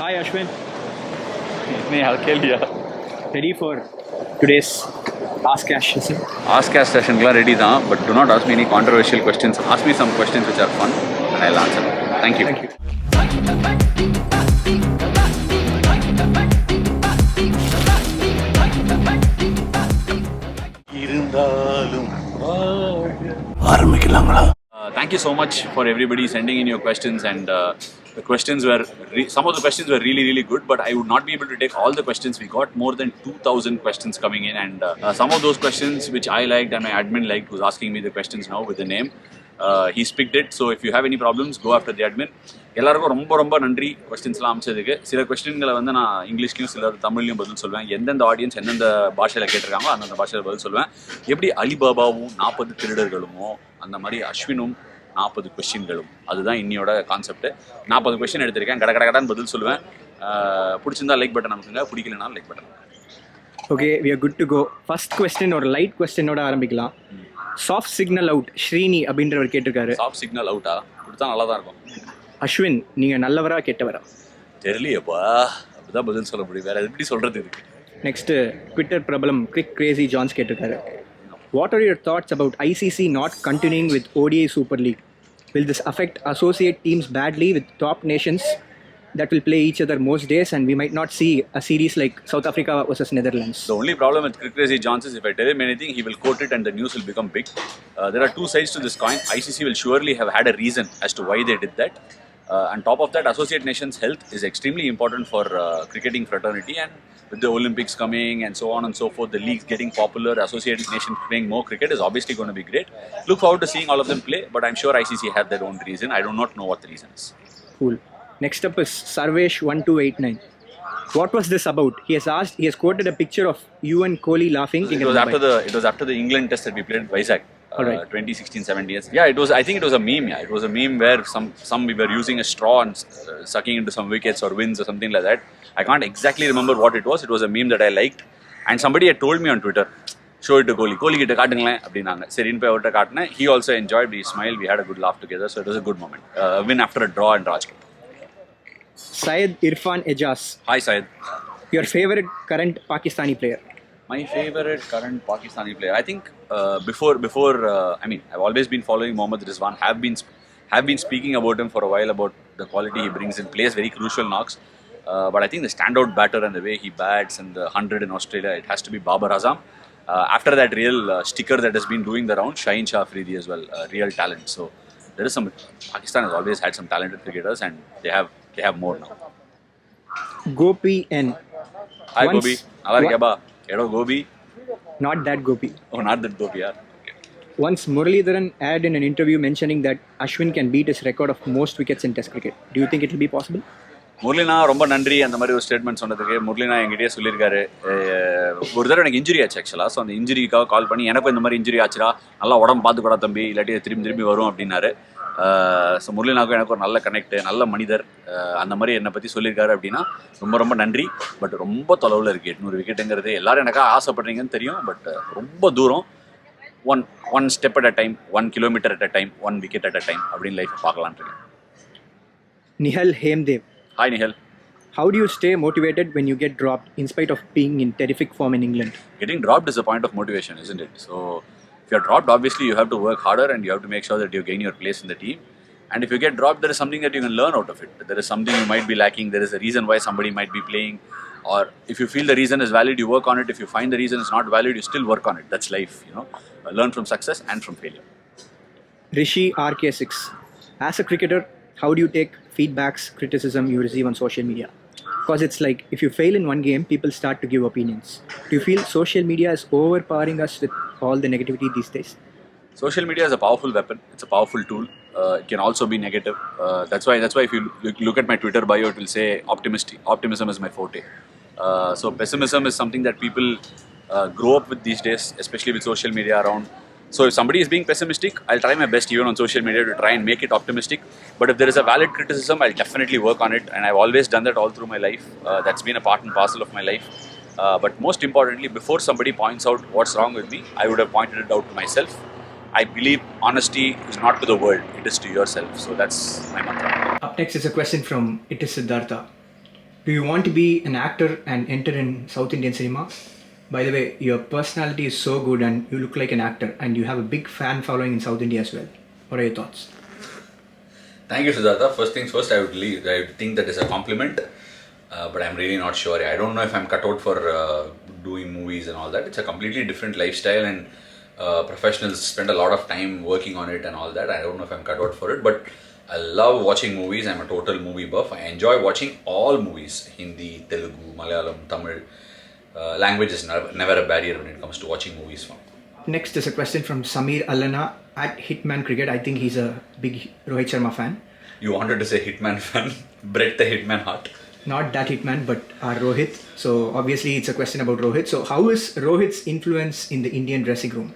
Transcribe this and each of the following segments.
Hi Ashwin, नहीं हल्के लिया ready for today's Ask Cash session? Ask Cash session ready தான் but do not ask me any controversial questions. Ask me some questions which are fun and I'll answer them. Thank you. Thank you. Thank you so much for everybody sending in your questions and the questions were some of the questions were really good, but I would not be able to take all the questions. We got more than 2,000 questions coming in and some of those questions which I liked and my admin liked, who's asking me the questions now with the name. He's picked it, so if you have any problems, go after the admin. எல்லாருக்கும் ரொம்ப ரொம்ப நன்றி கொஸ்டின்ஸ்லாம் அமைச்சதுக்கு. சில கொஸ்டின்களை வந்து நான் இங்கிலீஷ்லையும் சில தமிழ்லையும் பதில் சொல்வேன். எந்தெந்த ஆடியன்ஸ் எந்தெந்த பாஷையில் கேட்டிருக்காங்களோ அந்தந்த பாஷையில் பதில் சொல்வேன். எப்படி அலிபாபாவும் 40 திருடர்களுமோ அந்த மாதிரி அஸ்வினும் 40 கொஸ்டின்களும், அதுதான் இன்னியோட கான்செப்ட். 40 கொஸ்டின் எடுத்திருக்கேன், கடகடன்னு பதில் சொல்லுவேன். பிடிச்சிருந்தா லைக் பட்டன் நமக்குங்க, பிடிக்கலனாலும் like button. Okay, we are good to go. First question ஒரு லைட் கொஸ்டினோட ஆரம்பிக்கலாம். சாஃப்ட் சிக்னல் அவுட் ஸ்ரீனி அப்படின்றவர் கேட்டிருக்காரு. சாஃப்ட் சிக்னல் அவுட்டா கொடுத்தா நல்லா தான் இருக்கும். அஸ்வின், நீங்க நல்லவரா கெட்டவரா? தெரியலையப்பா, அப்படிதான் பதில் சொல்ல முடியும், வேற எப்படி சொல்றது இருக்கு. நெக்ஸ்ட் ட்விட்டர் பிரபலம் கிரிக் கிரேசி ஜான்ஸ் கேட்டிருக்காரு. What are your thoughts about ICC not continuing with ODI Super League? Will this affect associate teams badly with top nations that will play each other most days and we might not see a series like South Africa versus Netherlands? The only problem with Crick Crazy Johns is if I tell him anything, he will quote it and the news will become big. There are two sides to this coin. ICC will surely have had a reason as to why they did that. On top of that, associate nations' health is extremely important for cricketing fraternity, and with the Olympics coming and so on and so forth, the leagues getting popular, associate nations playing more cricket is obviously going to be great. Look forward to seeing all of them play, but I'm sure ICC have their own reason. I do not know what the reason is. Cool. Next up is Sarvesh1289. What was this about? He has quoted a picture of you and Kohli laughing. It was after the England test that we played at Vizag. Alright. 2016-17. Yeah, I think it was a meme. Yeah, it was a meme where some we were using a straw and sucking into some wickets or wins or something like that. I can't exactly remember what it was. It was a meme that I liked, and somebody had told me on Twitter, show it to Kohli. Kohli கிட்ட காட்டுங்களேன் அப்படினாங்க. சரின்னு போய் அவர்கிட்ட காட்டினேன். He also enjoyed. We smiled. We had a good laugh together. So it was a good moment. Win after a draw in Rajkot. Syed Irfan Ejaz. Hi Syed. Your favorite current Pakistani player? My favorite current Pakistani player, I think before I mean, I've always been following Mohammad Rizwan. Have been speaking about him for a while, about the quality he brings in, plays very crucial knocks. But I think the standout batter and the way he bats and the 100 in Australia, it has to be Babar Azam. After that, real sticker that has been doing the round, Shaheen Shah Afridi as well, real talent. So there is some. Pakistan has always had some talented cricketers, and they have more now. Gopi N. Hi Gopi. Alarikaba. Hello Gopi. Not that Gopi. Oh, not that Gopi, yeah. Okay. Once Muralidharan aired in an interview mentioning that Ashwin can beat his record of most wickets in Test cricket. Do you think it will be possible? முரளினா ரொம்ப நன்றி அந்த மாதிரி ஒரு statement சொன்னதுக்கு. முரளினா என்கிட்டயே சொல்லியிருக்காரு, ஒரு தடவை எனக்கு இன்ஜுரி ஆச்சு ஆக்சுவலாக. ஸோ அந்த இன்ஜுரிக்காக கால் பண்ணி எனக்கும் இந்த மாதிரி இன்ஜுரி ஆச்சுடா, நல்லா உடம்பு பார்த்துக்கூடா தம்பி, இல்லாட்டி திரும்பி வரும் அப்படின்னாரு. ஸோ முரளினாக்கும் எனக்கு ஒரு நல்ல கனெக்ட், நல்ல மனிதர், அந்த மாதிரி என்னை பற்றி சொல்லியிருக்காரு அப்படின்னா ரொம்ப நன்றி. பட் ரொம்ப தொலைவில் இருக்குது 800 விக்கெட்டுங்கிறது. எல்லாரும் எனக்காக ஆசைப்படுறீங்கன்னு தெரியும், பட் ரொம்ப தூரம். One step at a time, 1 kilometer at a time, 1 wicket at a time அப்படின்னு லைஃப் பார்க்கலான்ட்டு இருக்கேன். Nihal Hemdev. Hi Nihal. How do you stay motivated when you get dropped in spite of being in terrific form in England? Getting dropped is a point of motivation, isn't it? So if you're dropped, obviously you have to work harder and you have to make sure that you gain your place in the team. And if you get dropped, there is something that you can learn out of it. There is something you might be lacking. There is a reason why somebody might be playing. Or if you feel the reason is valid, you work on it. If you find the reason is not valid, you still work on it. That's life, you know. Learn from success and from failure. Rishi RK6. As a cricketer, how do you take feedbacks, criticism you receive on social media? Because it's like if you fail in one game, people start to give opinions. Do you feel social media is overpowering us with all the negativity these days? Social media is a powerful weapon. It's a powerful tool. It can also be negative. That's why if you look at my Twitter bio, it will say optimism is my forte. So pessimism is something that people grow up with these days, especially with social media around. So if somebody is being pessimistic, I'll try my best even on social media to try and make it optimistic. But if there is a valid criticism, I'll definitely work on it. And I've always done that all through my life. That's been a part and parcel of my life. But most importantly, before somebody points out what's wrong with me, I would have pointed it out to myself. I believe honesty is not to the world, it is to yourself. So that's my mantra. Up next is a question from It is Siddhartha. Do you want to be an actor and enter in South Indian cinema? By the way, your personality is so good and you look like an actor and you have a big fan following in South India as well. What are your thoughts? Thank you, Siddhartha. First things first, I would think that is a compliment, but I'm really not sure. I don't know if I'm cut out for doing movies and all that. It's a completely different lifestyle, and professionals spend a lot of time working on it and all that. I don't know if I'm cut out for it, but I love watching movies. I'm a total movie buff. I enjoy watching all movies: Hindi, Telugu, Malayalam, Tamil. Language is never a barrier when it comes to watching movies from. Next is a question from Samir Allana at Hitman Cricket. I think he's a big Rohit Sharma fan. You wanted to say Hitman fan, Brett the Hitman Hart. Not that Hitman, but our Rohit. So obviously it's a question about Rohit. So how is Rohit's influence in the Indian dressing room?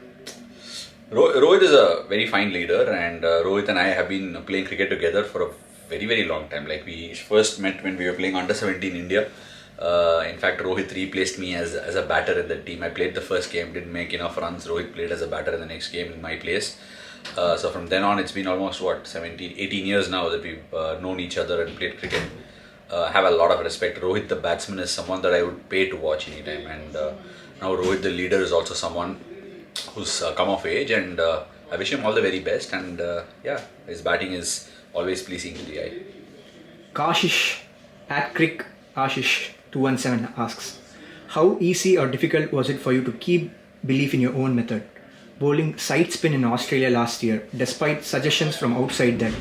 Rohit is a very fine leader, and Rohit and I have been playing cricket together for a very, very long time. Like, we first met when we were playing under 17 India. In fact, Rohit replaced me as a batter in the team. I played the first game, didn't make enough runs. Rohit played as a batter in the next game in my place. So from then on, it's been almost 18 years now that we've known each other and played cricket. Have a lot of respect. Rohit the batsman is someone that I would pay to watch anytime, and now Rohit the leader is also someone who's come of age, and I wish him all the very best, and his batting is always pleasing to the eye. Kashish at Crick Ashish 217 asks, how easy or difficult was it for you to keep belief in your own method? Bowling side spin in Australia last year, despite suggestions from outside that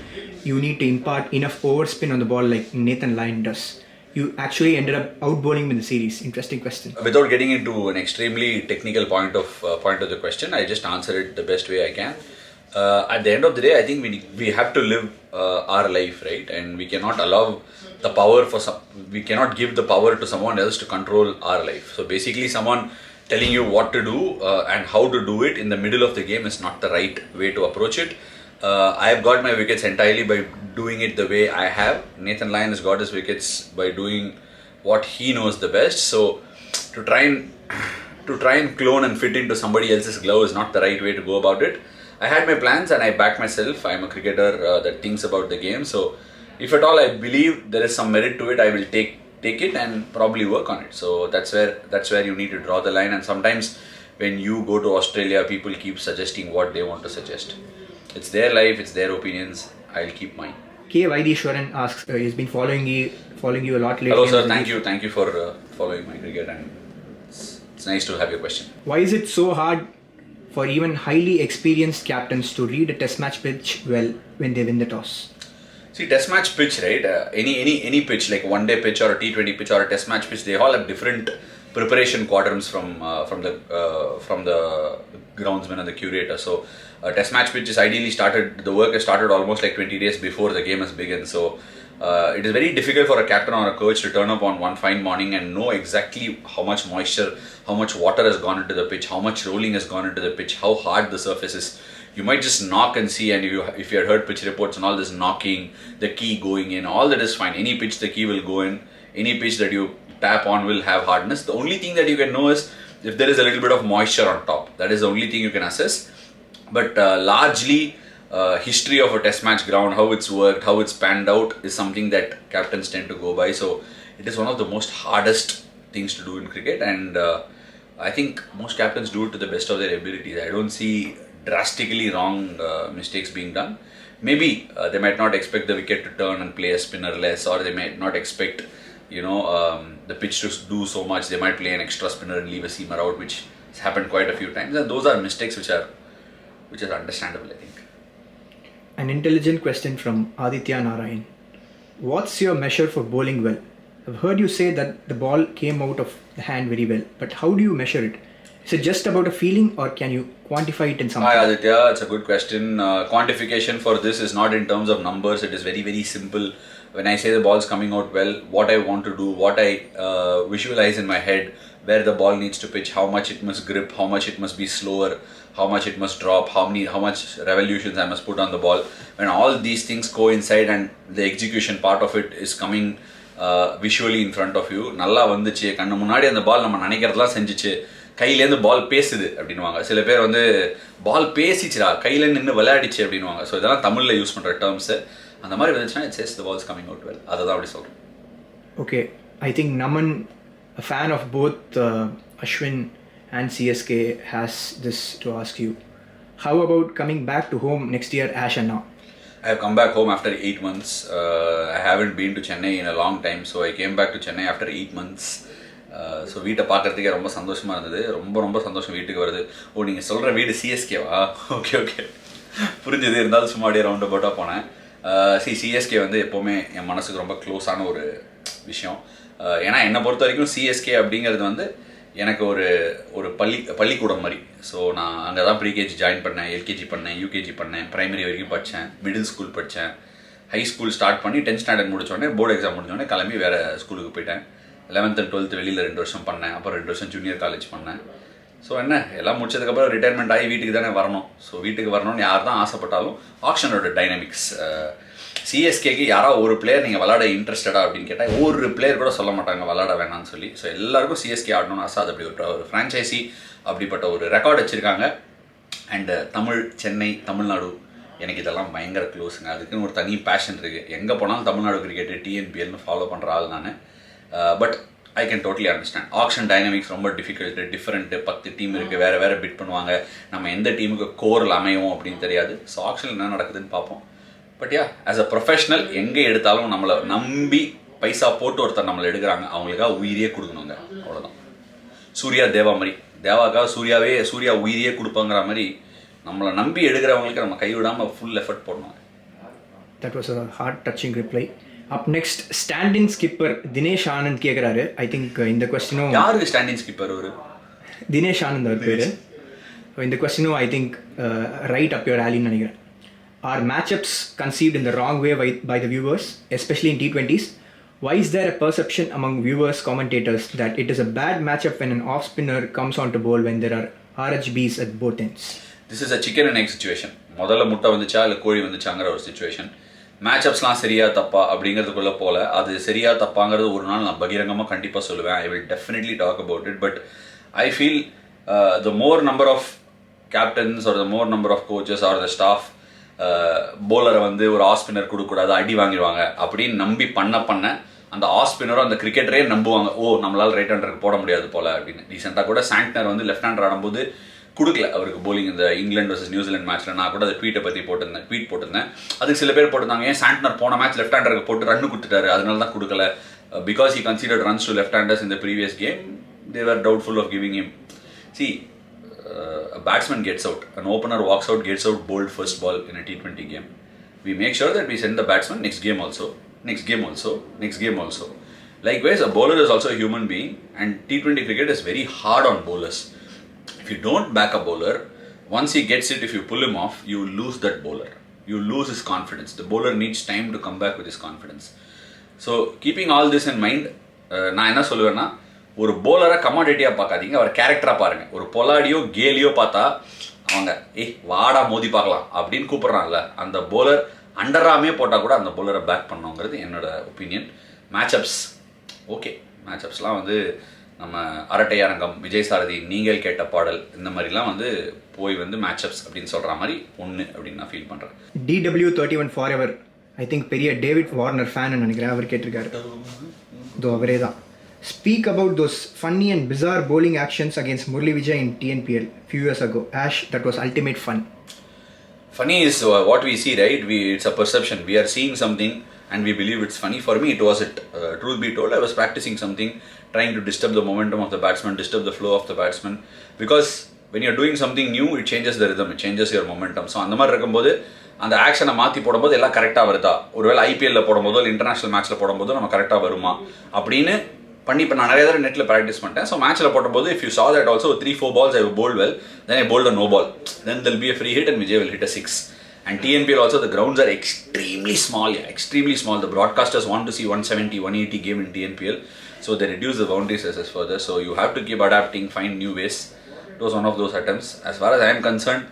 you need to impart enough overspin on the ball like Nathan Lyon does. You actually ended up out bowling in the series. Interesting question. Without getting into an extremely technical point of the question, I just answer it the best way I can. At the end of the day, I think we have to live our life, right? And we cannot allow the power we cannot give the power to someone else to control our life. So basically, someone telling you what to do and how to do it in the middle of the game is not the right way to approach it. I have got my wickets entirely by doing it the way I have. Nathan Lyon has got his wickets by doing what he knows the best. So to try and clone and fit into somebody else's glove is not the right way to go about it. I had my plans and I backed myself. I'm a cricketer that thinks about the game. So if at all I believe there is some merit to it, I will take it and probably work on it. So that's where you need to draw the line. And sometimes when you go to Australia, people keep suggesting what they want to suggest. It's their life, it's their opinions. I'll keep mine. K. Vaidishwaran asks, he's been following you a lot lately. Hello sir, thank you for following my cricket, and it's nice to have your question. Why is it so hard for even highly experienced captains to read a test match pitch well when they win the toss? See, test match pitch, right? Any pitch, like a one-day pitch or a T20 pitch or a test match pitch, they all have different preparation quadrants from the groundsman and the curator. So test match pitch is ideally the work has started almost like 20 days before the game has begun. So it is very difficult for a captain or a coach to turn up on one fine morning and know exactly how much moisture, how much water has gone into the pitch, how much rolling has gone into the pitch, how hard the surface is. You might just knock and see, and if you had heard pitch reports and all this knocking, the key going in, all that is fine. Any pitch the key will go in. Any pitch that you tap on will have hardness. The only thing that you can know is if there is a little bit of moisture on top. That is the only thing you can assess. But largely, history of a test match ground, how it's worked, how it's panned out is something that captains tend to go by. So it is one of the most hardest things to do in cricket, and I think most captains do it to the best of their abilities. I don't see drastically wrong mistakes being done. Maybe they might not expect the wicket to turn and play a spinner less, or they might not expect the pitch to do so much. They might play an extra spinner and leave a seamer out, which has happened quite a few times, and those are mistakes which are understandable, I think. An intelligent question from Aditya Narayan. What's your measure for bowling well? I've heard you say that the ball came out of the hand very well, but how do you measure it? Is it just about a feeling, or can you quantify it in some way? Hi Aditya, it's a good question. Quantification for this is not in terms of numbers. It is very, very simple. When I say the ball's coming out well, what I want to do, what I visualize in my head, where the ball needs to pitch, how much it must grip, how much it must be slower, how much it must drop, how much revolutions I must put on the ball. When all these things coincide and the execution part of it is coming visually in front of you, நல்லா வந்துச்சு கண்ணு முன்னாடி அந்த பால் நம்ம நினைக்கிறதெல்லாம் செஞ்சுச்சு, கையிலேருந்து பால் பேசுது அப்படின்வாங்க. சில பேர் வந்து பால் பேசிச்சுடா கையில நின்று விளையாடிச்சு அப்படின்வாங்க. ஸோ இதெல்லாம் தமிழில் யூஸ் பண்ணுற டேர்ம்ஸு. அந்த மாதிரி வந்துச்சுன்னா it says the balls coming out well. அதை தான் அப்படி சொல்கிறேன். Okay, I think Naman, a fan of both Ashwin and CSK, has this to ask you. How about coming back to home next year, Ash and now? I have come back home after 8 months. I haven't been to Chennai in a long time, so I came back to Chennai after 8 months. So வீட்டை பார்க்குறதுக்கே ரொம்ப சந்தோஷமாக இருந்தது. ரொம்ப சந்தோஷம் வீட்டுக்கு வருது. ஓ, நீங்கள் சொல்கிற வீடு சிஎஸ்கேவா? ஓகே புரிஞ்சது. இருந்தாலும் சும்மா அப்படியே ரவுண்ட் அபவுட்டாக போனேன். சிஎஸ்கே வந்து எப்போவுமே என் மனசுக்கு ரொம்ப க்ளோஸான ஒரு விஷயம். ஏன்னா என்னை பொறுத்த வரைக்கும் சிஎஸ்கே அப்படிங்கிறது வந்து எனக்கு ஒரு பள்ளிக்கூடம் மாதிரி. ஸோ நான் அங்கே தான் ப்ரீகேஜி ஜாயின் பண்ணேன், எல்கேஜி பண்ணேன், யூகேஜி பண்ணேன், ப்ரைமரி வரைக்கும் படித்தேன், மிடில் ஸ்கூல் படித்தேன், ஹை ஸ்கூல் ஸ்டார்ட் பண்ணி 10th ஸ்டாண்டர்ட் முடித்தோடனே போர்டு எக்ஸாம் முடிஞ்சோடனே கிளம்பி வேறு ஸ்கூலுக்கு போயிட்டேன். 11th and 12th வெளியில் 2 வருஷம் பண்ணேன். அப்புறம் 2 வருஷம் ஜூனியர் காலேஜ் பண்ணேன். ஸோ என்ன எல்லாம் முடிச்சதுக்கப்புறம் ரிட்டையர்மெண்ட் ஆகி வீட்டுக்கு தானே வரணும். ஸோ வீட்டுக்கு வரணும்னு யார் தான் ஆசைப்பட்டாலும் ஆக்ஷனோட டைனமிக்ஸ், சிஎஸ்கேக்கு யாராவது ஒரு பிளேயர் நீங்கள் விளாட இன்ட்ரெஸ்டடா அப்படின்னு கேட்டால் ஒரு பிளேயர் கூட சொல்ல மாட்டாங்க விளாட வேணாம்னு சொல்லி. ஸோ எல்லாருக்கும் சிஎஸ்கே ஆடணும்னு ஆசை. அது அப்படி ஒரு ஃப்ரான்ச்சைசி அப்படிப்பட்ட ஒரு ரெக்கார்டு வச்சுருக்காங்க. அண்டு தமிழ், சென்னை, தமிழ்நாடு எனக்கு இதெல்லாம் பயங்கர க்ளோஸுங்க. அதுக்குன்னு ஒரு தனி பேஷன் இருக்குது. எங்கே போனாலும் தமிழ்நாடு கிரிக்கெட்டு, டிஎன்பிஎல்னு ஃபாலோ பண்ணுற ஆள் நான். But I can totally understand. Action dynamics ரொம்ப டிஃபிகல்ட்டு, டிஃப்ரெண்ட்டு. 10 டீம் இருக்குது, வேறு பிட் பண்ணுவாங்க. நம்ம எந்த டீமுக்கு கோரில் அமையும் அப்படின்னு தெரியாது. ஸோ ஆக்ஷனில் என்ன நடக்குதுன்னு பார்ப்போம். But yeah, as a professional எங்கே எடுத்தாலும் நம்மளை நம்பி பைசா போட்டு ஒருத்தர் நம்மளை எடுக்கிறாங்க, அவங்களுக்காக உயிரியே கொடுக்கணுங்க. அவ்வளோதான். சூர்யா தேவா மாதிரி, தேவாக்காக சூர்யா உயிரியே கொடுப்பாங்கிற மாதிரி நம்மளை நம்பி எடுக்கிறவங்களுக்கு நம்ம கைவிடாமல் ஃபுல் எஃபர்ட் போடணும். That was a heart touching reply. Up next, stand-in skipper Dinesh Anand கேட்குறாரு. ஐ திங்க் இந்த கொஸ்டினும் யாருக்கு ஸ்டாண்டிங் ஸ்கிப்பர் ஒரு தினேஷ் ஆனந்த் அவர் பேர். இந்த கொஸ்டினும் I think right up your ஆலின்னு நினைக்கிறேன். Are matchups conceived in the wrong way by the viewers, especially in T20s? Why is there a perception among viewers, commentators, that it is a bad matchup when an off-spinner comes on to bowl when there are RHBs at both ends? This is a chicken and egg situation. முதல்ல முட்டை வந்துச்சா இல்லை கோழி வந்துச்சாங்கிற ஒரு situation. மேட்சப்ஸ்லாம் சரியா தப்பா அப்படிங்கிறதுக்குள்ளே போல, அது சரியா தப்பாங்கிறது ஒரு நாள் நான் பகிரங்கமாக கண்டிப்பாக சொல்லுவேன். I will definitely talk about it. But I feel the more number of captains are the more number of coaches are the staff போலரை வந்து ஒரு ஆஃப் ஸ்பின்னர் கொடுக்கக்கூடாது, அடி வாங்கிடுவாங்க அப்படின்னு நம்பி பண்ண அந்த ஆஃப் ஸ்பின்னரும் அந்த கிரிக்கெட்டரே நம்புவாங்க. ஓ, நம்மளால் ரைட் ஹேண்டருக்கு போட முடியாது போல அப்படின்னு. ரீசெண்டாக கூட சாண்ட்னர் வந்து லெஃப்ட் ஹேண்டர் ஆடும்போது கொடுக்கல அவருக்கு போலிங். இந்த இங்கிலாந்து வர்சஸ் நியூசிலாந்து மேட்ச்சில் நான் கூட அதை ட்வீட் போட்டிருந்தேன். அதுக்கு சில பேர் போட்டிருந்தாங்க, ஏன் சாண்ட்னர் போன மேட்ச் லெஃப்ட் ஹேண்டருக்கு போட்டு ரன் கொடுத்துட்டாரு, அதனால தான் கொடுக்கல. Because he considered runs to left handers in the previous game, they were doubtful of giving him. See, a batsman gets out, an opener walks out, gets out bowled first ball in a T20 game. We make sure that we send the batsman next game also. Likewise, a bowler is also a human being, and T20 cricket is very hard on bowlers. If you don't back a bowler, once he gets it, if you pull him off, you lose that bowler. You lose his confidence. The bowler needs time to come back with his confidence. So, keeping all this in mind, நான் என்ன சொல்லுவேன்னா, ஒரு போலரை கமாடிட்டியாக பார்க்காதீங்க, அவர் கேரக்டராக பாருங்கள். ஒரு பொலாடியோ கேலியோ பார்த்தா அவங்க வாடா மோதி பார்க்கலாம் அப்படின்னு கூப்பிட்றாங்கல்ல, அந்த போலர் அண்டராமே போட்டால் கூட அந்த போலரை பேக் பண்ணோங்கிறது என்னோட ஒப்பீனியன். மேட்சப்ஸ் ஓகே, மேட்சப்ஸ்லாம் வந்து நம்ம அரட்டை அரங்கம், விஜய் சாரதி, நீங்கள் கேட்ட பாடல், இந்த மாதிரிலாம் வந்து போய் வந்து மேட்சப்ஸ் அப்படின்னு சொல்கிற மாதிரி ஒன்று அப்படின்னு நான் ஃபீல் பண்ணுறேன். DW31 forever, ஐ திங்க் பெரிய டேவிட் வார்னர் ஃபேன் நினைக்கிறேன், அவர் கேட்டிருக்காரு. இதோ அவரே தான். Speak about those funny and bizarre bowling actions against Murli Vijay in TNPL few years ago. Ash, that was ultimate fun. Funny is what we see, right? It's a perception. We are seeing something and we believe it's funny. For me, it wasn't. Truth be told, I was practicing something, trying to disturb the momentum of the batsman, disturb the flow of the batsman. Because when you're doing something new, it changes the rhythm, it changes your momentum. So, அந்த மாதிரி இருக்கும்போது அந்த ஆக்ஷனை மாற்றி போடும்போது எல்லாம் கரெக்டாக வருதா, ஒருவேளை ஐபிஎல்ல போடும்போதோ இல்லை இன்டர்நேஷனல் மேட்ச்சில் போடும்போதோ நம்ம கரெக்டாக வருமா அப்படின்னு பண்ணி இப்போ நான் நிறைய தடவை நெட்டில் ப்ராக்டிஸ் பண்ணிட்டேன். ஸோ மேட்ச்சில் போடும்போது if you saw that also 3-4 balls I bowled well, then I bowled a no ball, then there'll be a free hit and Vijay will hit a 6. And TNPL also, the grounds are extremely small. The broadcasters want to see 170, 180 game in TNPL, so they reduce the boundary sizes further. So you have to keep adapting, find new ways. It was one of those attempts. As far as I am concerned,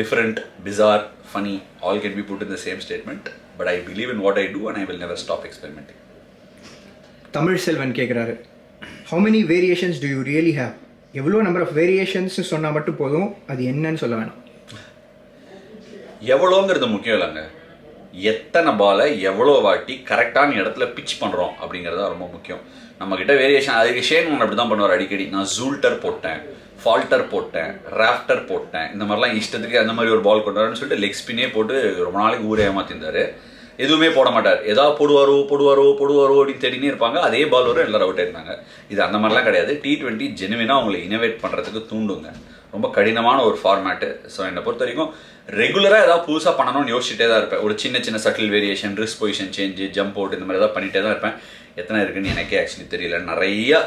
different, bizarre, funny, all can be put in the same statement. But I believe in what I do and I will never stop experimenting. Tamil Selvan கேட்குறாரு, how many variations do you really have? எவ்வளோ number of variations சொன்னால் மட்டும் போதும், அது என்னன்னு சொல்ல வேணாம். எவ்வளோங்கிறது முக்கியம் இல்லைங்க, எத்தனை பாலை எவ்வளோ வாட்டி கரெக்டான இடத்துல பிச் பண்ணுறோம் அப்படிங்கிறது தான் ரொம்ப முக்கியம். நம்மக்கிட்ட வேரியேஷன் அதுக்கு ஷேன் ஒன்று அப்படி தான் பண்ணுவார் அடிக்கடி. நான் ஜூல்டர் போட்டேன், ஃபால்டர் போட்டேன், ராஃப்டர் போட்டேன், இந்த மாதிரிலாம் இஷ்டத்துக்கு அந்த மாதிரி ஒரு பால் கொண்டாருன்னு சொல்லிட்டு லெக் ஸ்பின்னே போட்டு ரொம்ப நாளைக்கு ஊரே ஏமாத்திருந்தார். எதுவுமே போட மாட்டார். ஏதாவது போடுவாரோ அப்படின்னு தேடினே இருப்பாங்க. அதே பால் வரும், எல்லாரும் அவுட் ஆயிருந்தாங்க. இது அந்த மாதிரிலாம் கிடையாது. T20 ஜெனுவினாக அவங்களை இனோவேட் பண்ணுறதுக்கு தூண்டுங்க. ரொம்ப கடினமான ஒரு ஃபார்மேட்டு. ஸோ என்னை பொறுத்த வரைக்கும் ரெகுலராக ஏதாவது புதுசாக பண்ணணும்னு யோசிச்சுட்டே தான் இருப்பேன். ஒரு சின்ன subtle variation, risk position change, jump out, இந்த மாதிரி ஏதாவது பண்ணிகிட்டே தான் இருப்பேன். எத்தனை இருக்குன்னு எனக்கே ஆக்சுவலி தெரியல. நிறைய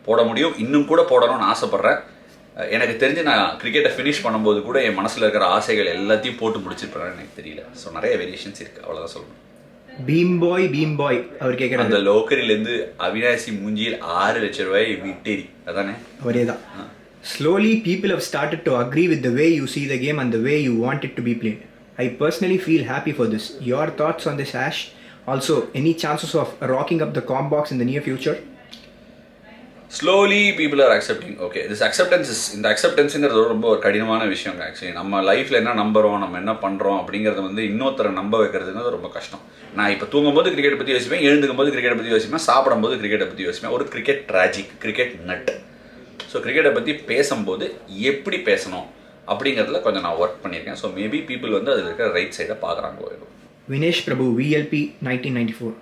போட முடியும், இன்னும் கூட போடணும்னு ஆசைப்பட்றேன். எனக்கு தெரிஞ்சு நான் கிரிக்கெட்டை ஃபினிஷ் பண்ணும்போது கூட என் மனசில் இருக்கிற ஆசைகள் எல்லாத்தையும் போட்டு முடிச்சிருப்பேன்னு எனக்கு தெரியல. ஸோ நிறைய வேரியேஷன்ஸ் இருக்குது, அவ்வளோதான் சொல்லணும். பீம் பாய் அவர் கேட்குற அந்த லோக்கரிலேருந்து அவினாசி மூஞ்சியில் 6 லட்சம் ரூபாய் விட்டேரி, அதானே அவரே தான். Slowly people have started to agree with the way you see the game and the way you want it to be played. I personally feel happy for this. Your thoughts on this, Ash? Also, any chances of rocking up the comp box in the near future? Slowly people are accepting. Okay, this acceptance, இந்த அக்செப்டன்ஸுங்கிறது ரொம்ப ஒரு கடினமான விஷயம். Actually நம்ம லைஃப்பில் என்ன நம்புகிறோம், நம்ம என்ன பண்ணுறோம் அப்படிங்கிறத வந்து இன்னொருத்தரை நம்ப வைக்கிறதுங்கிறது ரொம்ப கஷ்டம். நான் இப்போ தூங்கும்போது கிரிக்கெட் பற்றி யோசிப்பேன், எழுந்துக்கும் போது கிரிக்கெட் பற்றி யோசிப்பேன், சாப்பிடும்போது கிரிக்கெட்டை பற்றி யோசிப்பேன். ஒரு cricket tragic, cricket nut. So கிரிக்கெட்டை பற்றி பேசும்போது எப்படி பேசணும் அப்படிங்கிறதுல கொஞ்சம் நான் ஒர்க் பண்ணியிருக்கேன். ஸோ மேபி பீப்புள் வந்து அதில் இருக்கிற ரைட் சைடை பார்க்குறாங்க. Vinesh Prabhu, VLP 1994.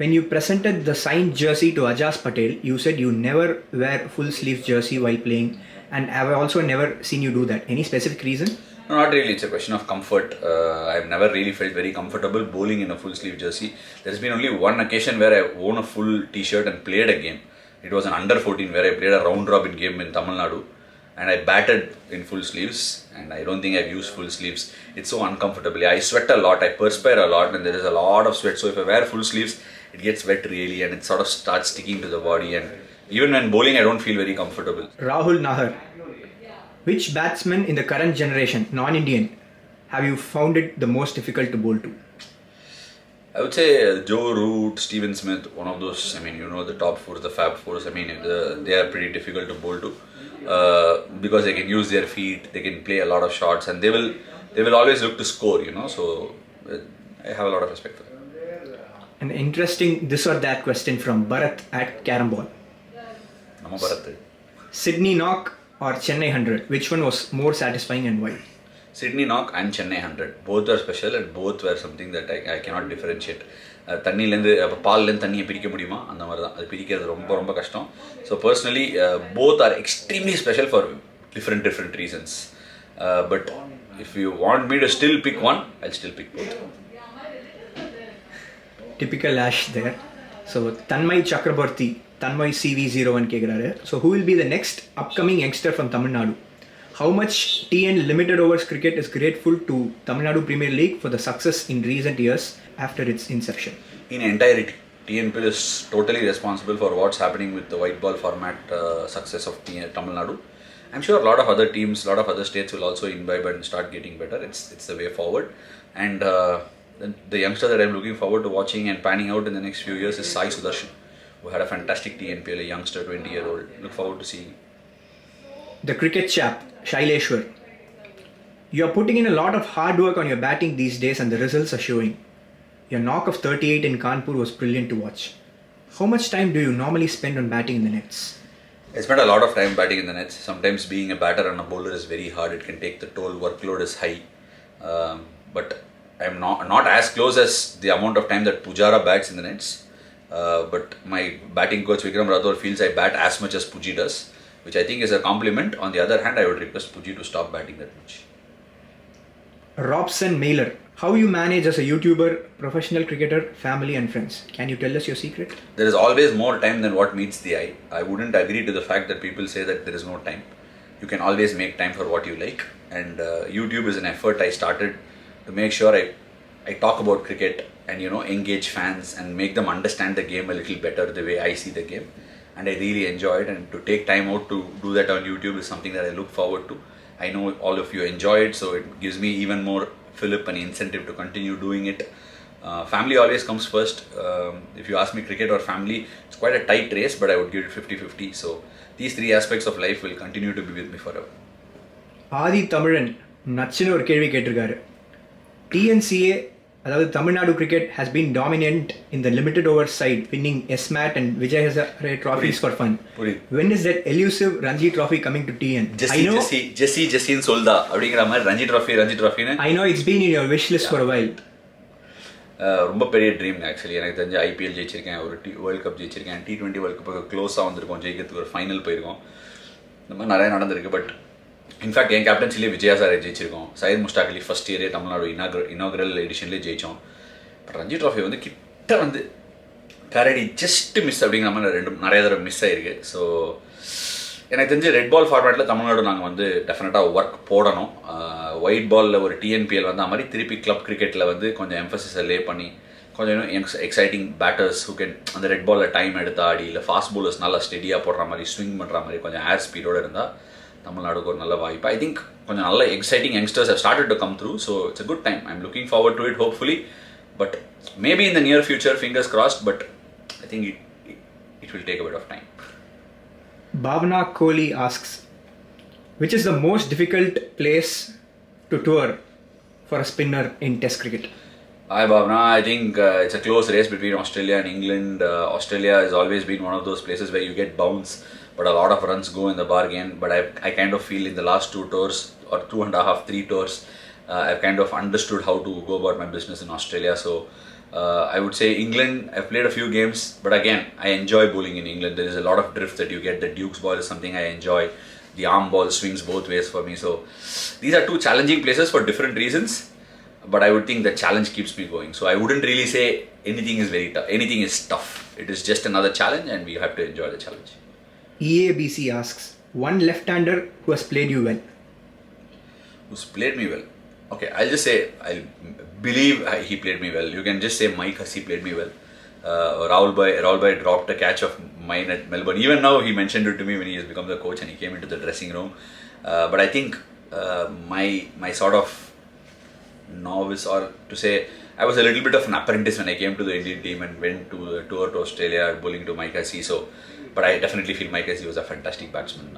When you presented the signed jersey to Ajaz Patel, you said you never wear full sleeve jersey while playing, and I've also never seen you do that. Any specific reason? No, not really. It's a question of comfort. I've never really felt very comfortable bowling in a full sleeve jersey. There's been only one occasion where I worn a full t-shirt and played a game. It was an under 14 where I played a round robin game in Tamil Nadu, and I batted in full sleeves, and I don't think I've used full sleeves. It's so uncomfortable. I sweat a lot, I perspire a lot, and there is a lot of sweat. So if I wear full sleeves, it gets wet really, and it sort of starts sticking to the body, and even when bowling I don't feel very comfortable. Rahul Nahar, which batsman in the current generation, non-Indian, have you found it the most difficult to bowl to? I would say Joe Root, Steven Smith, one of those. I mean, you know, the top four, the Fab Fours. I mean, they are pretty difficult to bowl to because they can use their feet, they can play a lot of shots, and they will always look to score. You know, so I have a lot of respect for them. An interesting this or that question from Bharat at Caramball. Nama Bharat. Sydney knock or Chennai 100? Which one was more satisfying and why? Sydney knock and Chennai 100. Both are special and both were something that I cannot differentiate. தண்ணிலேருந்து பால்லேருந்து தண்ணியை பிரிக்க முடியுமா அந்த மாதிரி தான். அது பிரிக்கிறது ரொம்ப ரொம்ப கஷ்டம். So personally both are extremely special for different reasons. But if you want me to still pick one, I'll still pick both. Typical Ash there. So Tanmay Chakraborty, Tanmay CV01 கேட்குறாரு. So who will be the next upcoming youngster from Tamil Nadu? How much TN limited overs cricket is grateful to Tamil Nadu Premier League for the success in recent years after its inception? In entirety, TNPL is totally responsible for what's happening with the white ball format success of Tamil Nadu. I'm sure a lot of other teams, a lot of other states will also imbibe and start getting better. It's the way forward. And the youngster that I'm looking forward to watching and panning out in the next few years is Sai Sudarshan, who had a fantastic TNPL, a youngster, 20-year-old. Look forward to seeing him. The cricket chap, Shaileshwar. You are putting in a lot of hard work on your batting these days and the results are showing. Your knock of 38 in Kanpur was brilliant to watch. How much time do you normally spend on batting in the nets? I spend a lot of time batting in the nets. Sometimes being a batter and a bowler is very hard. It can take the toll. Workload is high. But I'm not as close as the amount of time that Pujara bats in the nets. But my batting coach Vikram Rathore feels I bat as much as Puji does, which I think is a compliment. On the other hand, I would request Puji to stop batting that much. Robson Mailer, how you manage as a YouTuber, professional cricketer, family and friends? Can you tell us your secret? There is always more time than what meets the eye. I wouldn't agree to the fact that people say that there is no time. You can always make time for what you like, and YouTube is an effort I started to make sure I talk about cricket and, you know, engage fans and make them understand the game a little better the way I see the game. And I really enjoy it, and to take time out to do that on YouTube is something that I look forward to. I know all of you enjoy it, so it gives me even more fillip and incentive to continue doing it. Family always comes first. If you ask me cricket or family, it's quite a tight race, but I would give it 50-50. So these three aspects of life will continue to be with me forever. ஆதி தமிழன் நச்சுன்னு ஒரு கேள்வி கேட்டிருக்காரு. TNCA அதாவது Tamil Nadu cricket has been dominant in the limited over side, winning SMAT and Vijay Hazare trophies for fun. புரியுது. When is that elusive Ranji Trophy coming to TN? ஜெஸ்ஸின்னு சொல்தா அப்படிங்கிற மாதிரி Ranji ட்ராஃபின்னு I know it's been in your wish list for a while. ரொம்ப பெரிய dream actually. எனக்கு தெரிஞ்ச IPL ஜெயிச்சிருக்கேன், ஒரு world cup ஜெயிச்சிருக்கேன், T20 world கப்புக்கு க்ளோஸாக வந்திருக்கோம், ஜெயிக்கிறதுக்கு ஒரு ஃபைனல் போயிருக்கோம். இந்த மாதிரி நிறைய நடந்திருக்கு. பட் இன்ஃபேக்ட் என் கேப்டன்சிலேயே விஜயா சாரை ஜெயிச்சிருக்கோம். சையத் முஸ்டாக் அலி ஃபர்ஸ்ட் இயரே தமிழ்நாடு இனாகரல் எடிஷன்லேயே ஜெயித்தோம். பட் ரஞ்சி ட்ராஃபி வந்து கிட்ட வந்து கரடி ஜஸ்ட் மிஸ் அப்படிங்கிற மாதிரி நிறைய தடவை மிஸ் ஆகிருக்கு. ஸோ எனக்கு தெரிஞ்சு ரெட் பால் ஃபார்மேட்டில் தமிழ்நாடு நாங்கள் வந்து டெஃபினட்டாக ஒர்க் போடணும். ஒயிட் பாலில் ஒரு டிஎன்பிஎல் வந்து அது மாதிரி திருப்பி கிளப் கிரிக்கெட்டில் வந்து கொஞ்சம் எம்ஃபசிஸை லே பண்ணி கொஞ்சம் இன்னும் எக்ஸைட்டிங் பேட்டர்ஸ் ஹூ கேன் அந்த ரெட் பாலில் டைம் எடுத்து ஆடி, இல்லை ஃபாஸ்ட் பவுலர்ஸ் நல்லா ஸ்டெடியாக போடுற மாதிரி ஸ்விங் பண்ணுற மாதிரி கொஞ்சம் ஏர் ஸ்பீடோடு இருந்தால் தமிழ்நாடுக்கு ஒரு நல்ல வாய்ப்பு. ஐ திங்க் கொஞ்சம் நல்ல exciting youngsters have started to come through. So it's a good time. I'm looking forward to it hopefully. But maybe in the near future, fingers crossed, but I think it will take a bit of time. Bhavna Kohli asks, which is the most difficult place to tour for a spinner in Test cricket? Hi Bhavna, I think it's a close race between Australia and England. Australia has always been one of those places where you get bounce, but a lot of runs go in the bargain. But I kind of feel in the last 2 tours or 2.5, 3 tours, I've kind of understood how to go about my business in Australia. So I would say England, I've played a few games, but again, I enjoy bowling in England. There is a lot of drift that you get. The Duke's ball is something I enjoy. The arm ball swings both ways for me. So these are 2 challenging places for different reasons, but I would think the challenge keeps me going. So I wouldn't really say anything is very tough. Anything is tough. It is just another challenge and we have to enjoy the challenge. EABC asks, one left-hander who has played you well. Who's played me well? Okay, I'll just say, I believe he played me well. You can just say Mike Hussey played me well. Rahul Bhai dropped a catch of mine at Melbourne. Even now, he mentioned it to me when he has become the coach and he came into the dressing room. But I think my sort of novice, or to say, I was a little bit of an apprentice when I came to the Indian team and went to the tour to Australia, bowling to Mike Hussey. So, but I definitely feel Mike Hussey was a fantastic batsman,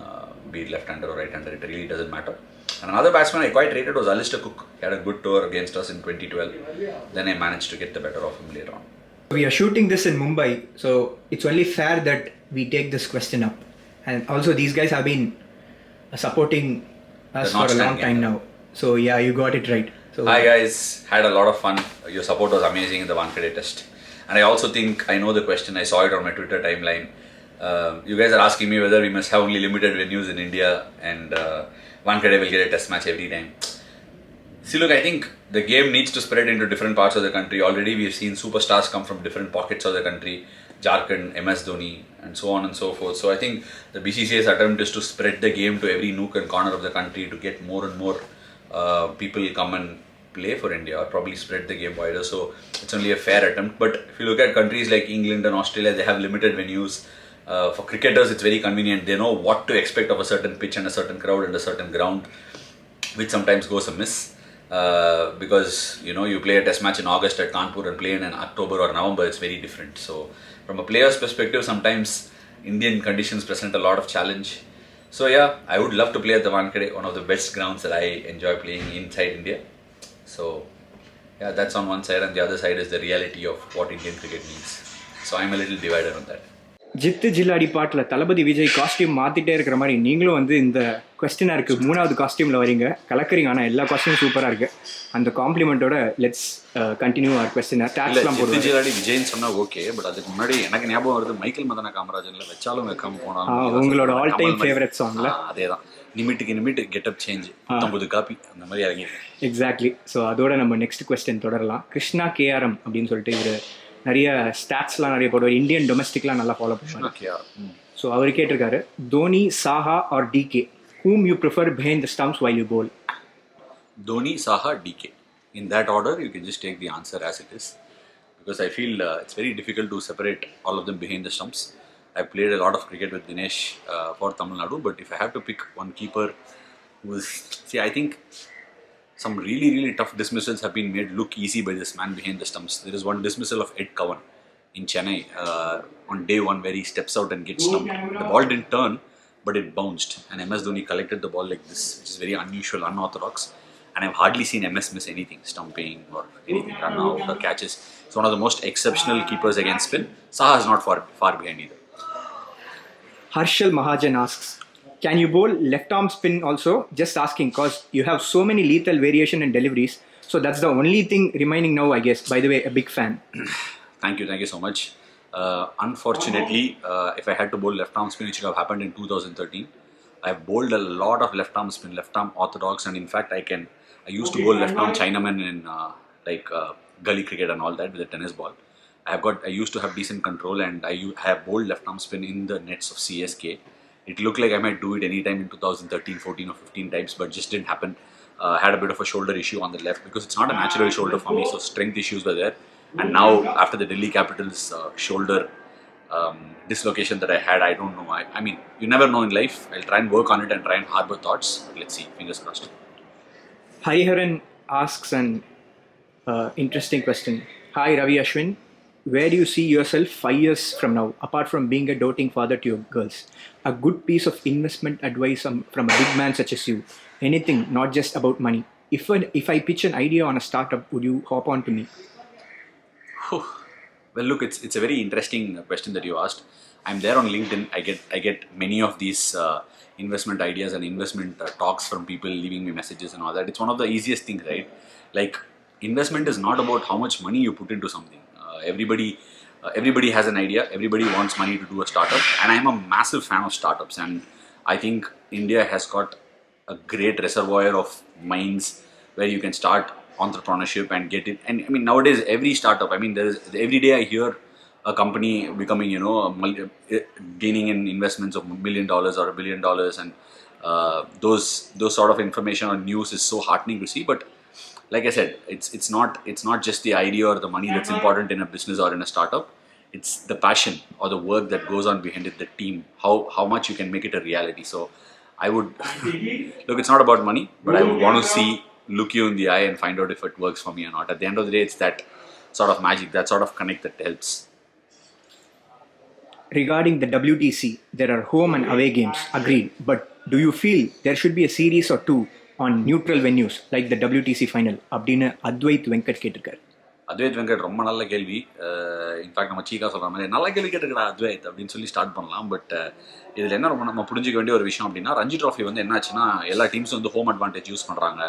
be it left-hander or right-hander, it really doesn't matter. And another batsman I quite rated was Alistair Cook. He had a good tour against us in 2012. Then I managed to get the better of him later on. We are shooting this in Mumbai, so it's only fair that we take this question up. And also, these guys have been supporting us for a long time now. So yeah, you got it right. So, hi guys, had a lot of fun. Your support was amazing in the Wankhede test. And I also think I know the question. I saw it on my Twitter timeline. You guys are asking me whether we must have only limited venues in India and Wankhede will get a test match every time. See, look, I think the game needs to spread into different parts of the country. Already we've seen superstars come from different pockets of the country. Jharkhand, MS Dhoni, and so on and so forth. So I think the BCCI's attempt is to spread the game to every nook and corner of the country to get more and more people come and play for India, or probably spread the game wider. So it's only a fair attempt. But if you look at countries like England and Australia, they have limited venues. For cricketers, it's very convenient. They know what to expect of a certain pitch and a certain crowd and a certain ground, which sometimes goes amiss. Because you play a test match in August at Kanpur and play in October or November, it's very different. So from a player's perspective, sometimes Indian conditions present a lot of challenge. So yeah, I would love to play at the Wankhede, one of the best grounds that I enjoy playing inside India. So yeah, that's on one side, and the other side is the reality of what Indian cricket needs. So I'm a little divided on that. Jithu Jilladi பாட்டில் Thalapathy Vijay costume மாற்றிட்டே இருக்கிற மாதிரி நீங்களும் வந்து இந்த கொஸ்டினருக்கு 3வது காஸ்டியூமில் வரீங்க, கலக்குறீங்க. ஆனால் எல்லா காஸ்டியூம் சூப்பராக இருக்குது. அந்த காம்ப்ளிமெண்ட்டோட லெட்ஸ் கண்டினியூ அவர் கொஸ்டினர். டேக்ஸ்லாம் போடுவோம். ஜித்து ஜில்லாடி விஜய்னு சொன்னால் ஓகே, பட் அதுக்கு முன்னாடி எனக்கு ஞாபகம் வருது மைக்கேல் மதன காமராஜனில் வச்சாலும் வைக்காம போனாலும். உங்களோட ஆல் டைம் ஃபேவரட் சாங்ல அதே தான். நிமிட்டுக்கு கெட்டப் சேஞ்ச் 50 காப்பி அந்த மாதிரி இறங்கிருக்கேன். எக்ஸாக்ட்லி. ஸோ அதோட நம்ம நெக்ஸ்ட் கொஸ்டின் தொடரலாம். கிருஷ்ணா கேஆர்எம் அப்படின்னு சொல்லிட்டு இவர் நிறைய ஸ்டாட்ஸ்லாம் நிறைய போடுவார். இந்தியன் டொமஸ்டிக்லாம் நல்லா ஃபாலோ பண்ணுவார். ஸோ அவர் கேட்டிருக்காரு, Dhoni, Saha or DK, whom you prefer behind the stumps while you bowl? Dhoni, Saha, DK. In that order, you can just take the answer as it is. Because I feel it's very difficult to separate all of them behind the stumps. I've played a lot of cricket with Dinesh for Tamil Nadu, but if I have to pick one keeper who is... See, I think some really, really tough dismissals have been made look easy by this man behind the stumps. There is one dismissal of Ed Cowan in Chennai on day 1 where he steps out and gets stumped. The ball didn't turn, but it bounced. And MS Dhoni collected the ball like this, which is very unusual, unorthodox. and I've hardly seen MS miss anything, stumping or anything, run out or catches. It's one of the most exceptional keepers against spin. Saha is not far behind either. Harshal Mahajan asks, can you bowl left arm spin also? Just asking because you have so many lethal variation and deliveries. So that's the only thing remaining now, I guess. By the way, a big fan. Thank you so much. Unfortunately, if I had to bowl left arm spin, it should have happened in 2013. I've bowled a lot of left arm spin, left arm orthodox, and in fact, I used to bowl left arm Chinaman in gully cricket and all that with a tennis ball. I used to have decent control, and I have bowled left arm spin in the nets of CSK. It looked like I might do it anytime in 2013, 14 or 15 times, but just didn't happen. Had a bit of a shoulder issue on the left because it's not a natural shoulder for me, so strength issues were there. And now after the Delhi Capitals shoulder dislocation that I had, I don't know. I mean, you never know in life. I'll try and work on it and try and harbor thoughts. But let's see. Fingers crossed. Hariharan asks an interesting question. Hi Ravi Ashwin, where do you see yourself 5 years from now, apart from being a doting father to your girls? A good piece of investment advice from a big man such as you. Anything, not just about money. If I pitch an idea on a startup, would you hop on to me? Well, look, it's a very interesting question that you asked. I'm there on LinkedIn. I get many of these investment ideas and investment talks from people leaving me messages and all that. It's one of the easiest things, right? Like, investment is not about how much money you put into something. Everybody has an idea. Everybody wants money to do a startup, and I'm a massive fan of startups. And I think India has got a great reservoir of minds where you can start entrepreneurship and get it. And I mean, nowadays every startup, I mean, every day I hear a company becoming, gaining in investments of $1 million or $1 billion, and those sort of information or news is so heartening to see. But like I said, it's not just the idea or the money that's important in a business or in a startup. It's the passion or the work that goes on behind it, the team, how much you can make it a reality. So I would look, it's not about money, but I would want to look you in the eye and find out if it works for me or not. At the end of the day, it's that sort of magic, that sort of connect that helps. Regarding the WTC, there are home and away games, agreed. But do you feel there should be a series or two on neutral venues like the WTC final? அப்படின்னு அத்வைத் வெங்கட் கேட்டிருக்காரு. அத்வைத் வெங்கட் ரொம்ப நல்ல கேள்வி. In fact நம்ம சீக்கா சொல்கிற மாதிரி நல்ல கேள்வி கேட்டுருக்கா அத்வைத் அப்படின்னு சொல்லி ஸ்டார்ட் பண்ணலாம். பட் இதில் என்ன ரொம்ப நம்ம புரிஞ்சிக்க வேண்டிய ஒரு விஷயம் அப்படின்னா, ரஞ்சி ட்ராஃபி வந்து என்னாச்சுன்னா, எல்லா டீம்ஸும் வந்து ஹோம் அட்வான்டேஜ் யூஸ் பண்ணுறாங்க,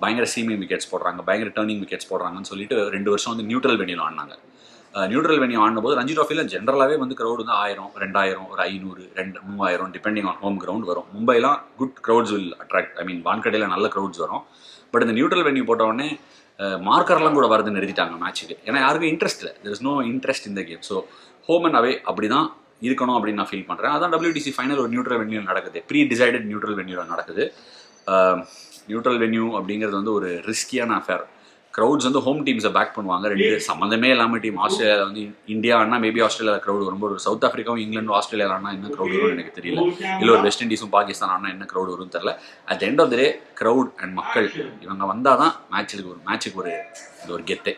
பயங்கர சீமிங் விக்கெட்ஸ் போடுறாங்க, பயங்கர டர்னிங் விக்கெட்ஸ் போடுறாங்கன்னு சொல்லிட்டு 2 வருஷம் வந்து நியூட்ரல் வென்யூவில் ஆடினாங்க. நியூட்ரல் வென்யூ ஆடும்போது ரஞ்சி ட்ராஃபியில் ஜென்ரலாகவே வந்து க்ரௌட் வந்து 1000, 2000, ஒரு 500, 3000 டிபெண்டிங் ஆன் ஹோம் கிரவுண்ட் வரும். மும்பைலாம் குட் க்ரௌட்ஸ் வில் அட்ராக்ட், ஐ மீன் வான்கடையில் நல்ல க்ரௌட்ஸ் வரும். பட் இந்த நியூட்ரல் வென்யூ போட்டவுடனே மார்க்கர்லாம் கூட வரது நிறுத்திட்டாங்க மேட்ச்சுக்கு. ஏன்னா யாருக்கும் இன்ட்ரெஸ்ட் இல்லை, தெர் இஸ் நோ இன்ட்ரெஸ்ட் இந்த game. So home and away அப்படி தான் இருக்கணும் அப்படின்னு நான் ஃபீல் பண்ணுறேன். அதான் WTC ஃபைனல் ஒரு நியூட்ரல் வென்யூ நடக்குது, ப்ரீ டிசைடட் நியூட்ரல் வென்யூவில் நடக்குது. நியூட்ரல் வென்யூ அப்படிங்கிறது வந்து ஒரு ரிஸ்கியான அஃபேர். க்ரௌட்ஸ் வந்து ஹோம் டீம்ஸை பேக் பண்ணுவாங்க. 2 சம்மந்தமே இல்லாமல் டீம். ஆஸ்திரேலியாவில் வந்து இந்தியா ஆனா மேபி ஆஸ்திரேலியாவில் க்ரௌட் வரும். ஒரு சவுத் ஆஃப்ரிக்காவும் இங்கிலாண்டும் ஆஸ்திரேலியாவில் ஆனா என்ன க்ரௌட் வரும்னு எனக்கு தெரியல. இல்லை ஒரு வெஸ்ட் இண்டீஸும் பாகிஸ்தான் ஆனா என்ன க்ரௌட் வரும்னு தெரியல. At end of the day crowd and மக்கள் இவங்க வந்தால் தான் மேட்சுக்கு ஒரு கெத்து.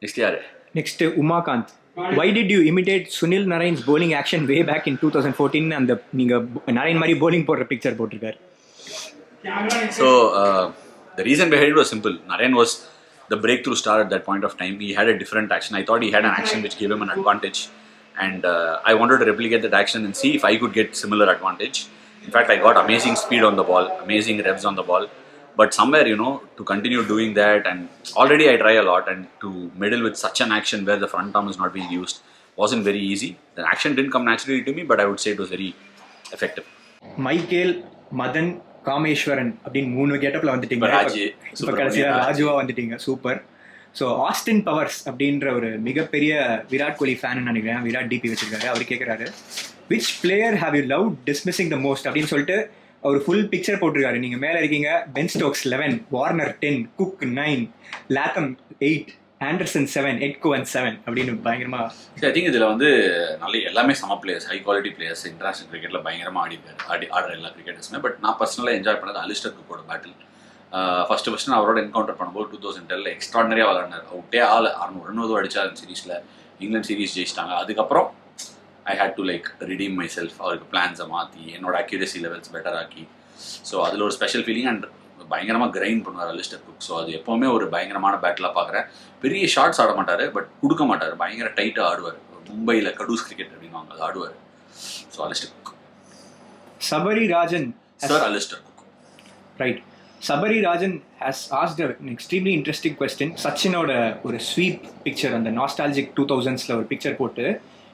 நெக்ஸ்ட் யாரு? Next Umakanth. Why did you imitate Sunil Narayan's bowling action way back in 2014? அந்த நீங்க நரேன் மாதிரி bowling போடுற பிக்சர் போட்டிருக்காரு. So the reason behind it was simple. Narayan was the breakthrough star at that point of time. He had a different action. I thought he had an action which gave him an advantage, and I wanted to replicate that action and see if I could get similar advantage. In fact, I got amazing speed on the ball, amazing revs on the ball. But somewhere, to continue doing that, and already I try a lot, and to meddle with such an action where the front arm is not being used wasn't very easy. The action didn't come naturally to me, but I would say it was very effective. Michael, Madan, Kameswaran அப்படின்னு 3 கெட்டப்ல வந்துட்டீங்க. இப்போ கடைசியாக ராஜுவா வந்துட்டீங்க. Super. So Austin powers அப்படின்ற ஒரு மிகப்பெரிய Virat Kohli fan நினைக்கிறேன், Virat DP வச்சிருக்காரு. அவர் கேட்குறாரு, which player have you love dismissing the most அப்படின்னு சொல்லிட்டு அவர் ஃபுல் பிக்சர் போட்டிருக்காரு. நீங்கள் மேலே இருக்கீங்க, Ben Stokes 11, Warner 10, cook 9, Latham 8, Anderson 7, எட்கோவன் 7 அப்படின்னு பயங்கரமா. ஐ திங்க் இதில் வந்து எல்லாமே சம players, high quality players, international கிரிக்கெட்டில் பயங்கரமாக ஆடுற எல்லா கிரிக்கெட்டர்ஸுமே. பட் நான் பர்சனலாக என்ஜாய் பண்ணது அலிஸ்டர் குக்கோட பேட்டில். ஃபர்ஸ்ட் நான் அவரோட என்கவுண்டர் பண்ணும்போது 2010 எக்ஸ்ட்ராடனரியாக விளாடினார். அவுட்டே 600 ரன் அடிச்சார் சீரீஸில். இங்கிலாந்து சீரீஸ் ஜெயிச்சிட்டாங்க. அதுக்கப்புறம் I had to redeem myself. அவருக்கு பிளான்ஸை மாற்றி என்னோட அக்யூரசி லெவல்ஸ் பெட்டர் ஆக்கி, ஸோ அதில் ஒரு ஸ்பெஷல் ஃபீலிங். அண்ட் பயங்கரமாக கிரைண்ட் பண்ணுவார் அலிஸ்டர் குக். ஸோ அது எப்போவுமே ஒரு பயங்கரமான பேட்டிலாக பார்க்குறேன். பெரிய ஷார்ட்ஸ் ஆட மாட்டார், பட் கொடுக்க மாட்டார், பயங்கர டைட்டாக ஆடுவார். மும்பையில் கடூஸ் கிரிக்கெட் அப்படின்வாங்க, அது ஆடுவார். So Alastair Cook. Sabari Rajan. Sir Alastair Cook. Right. Sabari Rajan has asked an extremely interesting question. Sachinoda ஒரு ஸ்வீப் பிக்சர், அந்த நாஸ்டாலஜிக் 2000s ஒரு பிக்சர் போட்டு